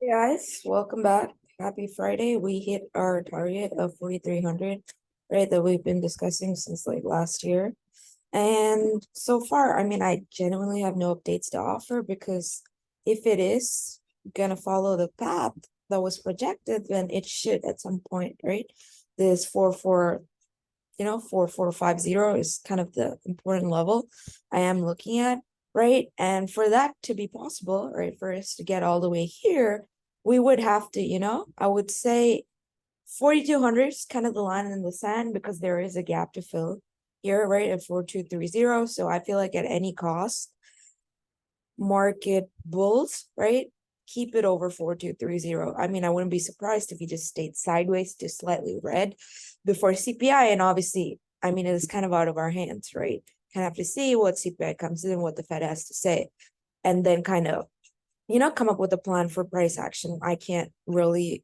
Hey guys, welcome back. Happy Friday. We hit our target of 4,300, right? That we've been discussing since like last year. And so far, I genuinely have no updates to offer because if it is gonna follow the path that was projected, then it should at some point, right? This 4450 is kind of the important level I am looking at, right? And for that to be possible, right, for us to get all the way here, we would have to, I would say 4,200 is kind of the line in the sand because there is a gap to fill here, right, at 4,230. So I feel like at any cost, market bulls, right, keep it over 4,230. I wouldn't be surprised if he just stayed sideways to slightly red before CPI. And obviously, it is kind of out of our hands, right? Kind of have to see what CPI comes in, what the Fed has to say, and then kind of, come up with a plan for price action. I can't really,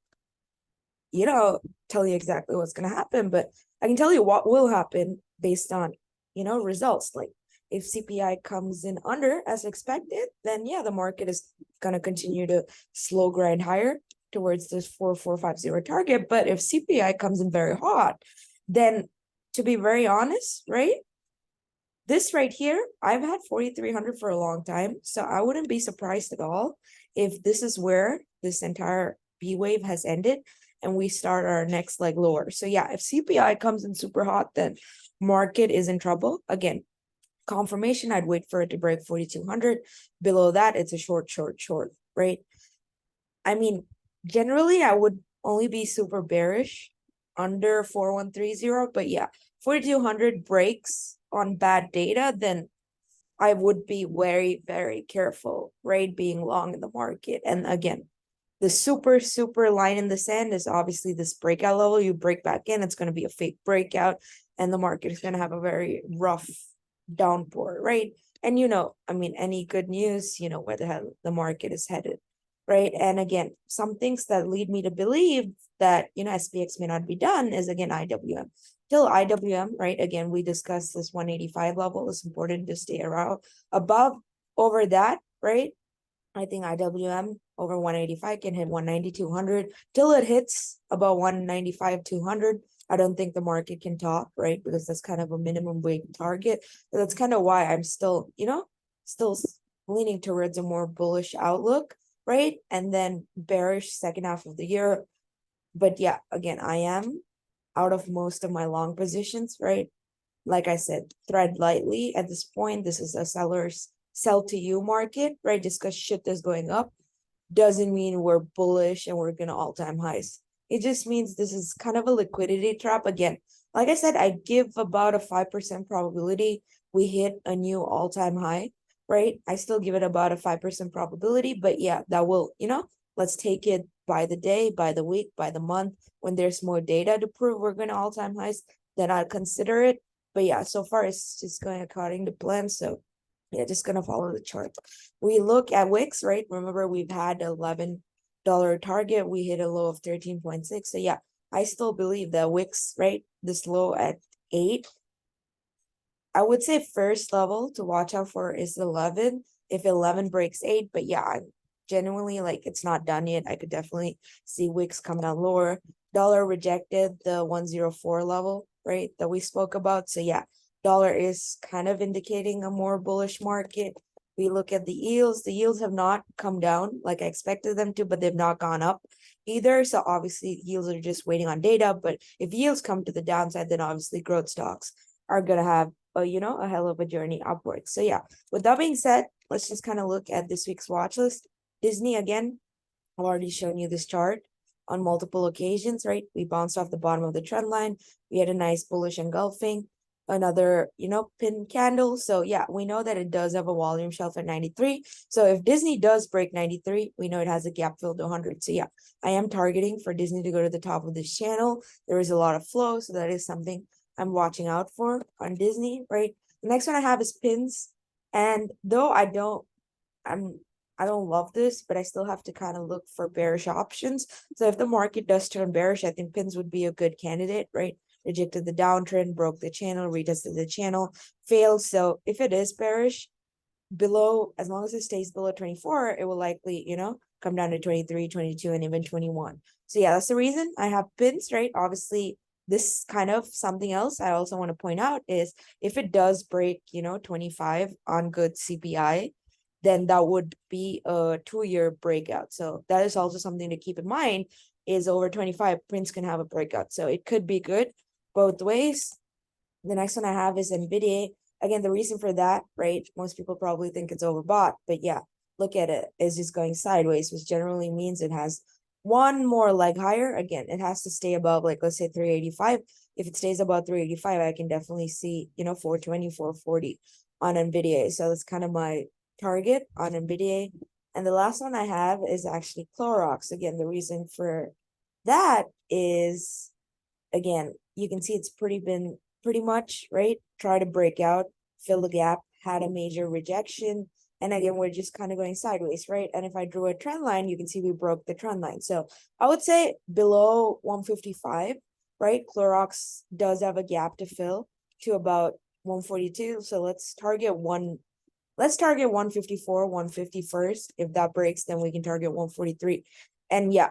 tell you exactly what's going to happen, but I can tell you what will happen based on, results. Like if CPI comes in under as expected, then yeah, the market is going to continue to slow grind higher towards this 4,450 target. But if CPI comes in very hot, then to be very honest, right? This right here, I've had 4,300 for a long time. So I wouldn't be surprised at all if this is where this entire B wave has ended and we start our next leg lower. So yeah, if CPI comes in super hot, then market is in trouble. Again, confirmation, I'd wait for it to break 4,200. Below that, it's a short, right? Generally, I would only be super bearish under 4,130, but yeah, 4,200 breaks on bad data, then I would be very, very careful, right? Being long in the market. And again, the super line in the sand is obviously this breakout level. You break back in, it's going to be a fake breakout, and the market is going to have a very rough downpour, right? And any good news, where the hell the market is headed, right? And again, some things that lead me to believe that, SPX may not be done is again IWM. Till IWM, right? Again, we discussed this 185 level. It's important to stay around above over that, right? I think IWM over 185 can hit 190, 200 till it hits about 195, 200. I don't think the market can top, right? Because that's kind of a minimum weight target. But that's kind of why I'm still, still leaning towards a more bullish outlook, right? And then bearish second half of the year. But yeah, again, I am out of most of my long positions, right? Like I said, thread lightly at this point. This is a seller's sell to you market, right? Just because shit is going up doesn't mean we're bullish and we're gonna all-time highs. It just means this is kind of a liquidity trap. Again, like I said, I give about a 5% probability we hit a new all-time high, right? I still give it about a 5% probability, but yeah, that will, let's take it by the day, by the week, by the month. When there's more data to prove we're gonna all-time highs, then I'd consider it. But yeah, so far it's just going according to plan. So yeah, just gonna follow the chart. We look at Wix, right? Remember, we've had $11 target. We hit a low of 13.6. So yeah, I still believe that Wix, right? This low at 8. I would say first level to watch out for is 11. If 11 breaks 8, but yeah, I'm genuinely like it's not done yet. I could definitely see Wix come down lower. Dollar rejected the 104 level, right? That we spoke about. So yeah, dollar is kind of indicating a more bullish market. We look at the yields. The yields have not come down like I expected them to, but they've not gone up either. So obviously yields are just waiting on data. But if yields come to the downside, then obviously growth stocks are gonna have a hell of a journey upwards. So yeah, with that being said, let's just kind of look at this week's watch list. Disney, again, I've already shown you this chart on multiple occasions, right? We bounced off the bottom of the trend line. We had a nice bullish engulfing, another, pin candle. So yeah, we know that it does have a volume shelf at 93. So if Disney does break 93, we know it has a gap filled to 100. So yeah, I am targeting for Disney to go to the top of this channel. There is a lot of flow, so that is something I'm watching out for on Disney, right? The next one I have is pins. And though I don't love this, but I still have to kind of look for bearish options. So if the market does turn bearish, I think pins would be a good candidate, right? Rejected the downtrend, broke the channel, retested the channel, failed. So if it is bearish, below, as long as it stays below 24, it will likely, you know, come down to 23, 22, and even 21. So yeah, that's the reason I have pins, right? Obviously, this kind of something else I also want to point out is if it does break, you know, 25 on good CPI, then that would be a 2-year breakout. So that is also something to keep in mind, is over 25, prints can have a breakout. So it could be good both ways. The next one I have is NVDA. Again, the reason for that, right? Most people probably think it's overbought, but yeah, look at it. It's just going sideways, which generally means it has one more leg higher. Again, it has to stay above, like, let's say 385. If it stays above 385, I can definitely see, you know, 420, 440 on NVDA. So that's kind of my target on NVDA. And the last one I have is actually Clorox. Again, the reason for that is, again, you can see it's been pretty much, right? Try to break out, fill the gap, had a major rejection. And again, we're just kind of going sideways, right? And if I drew a trend line, you can see we broke the trend line. So I would say below 155, right? Clorox does have a gap to fill to about 142. So let's target 154, 150 first. If that breaks, then we can target 143. And yeah,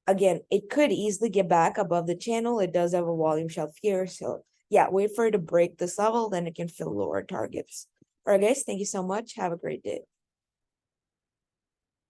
again, it could easily get back above the channel. It does have a volume shelf here. So yeah, wait for it to break this level, then it can fill lower targets. All right, guys, thank you so much. Have a great day.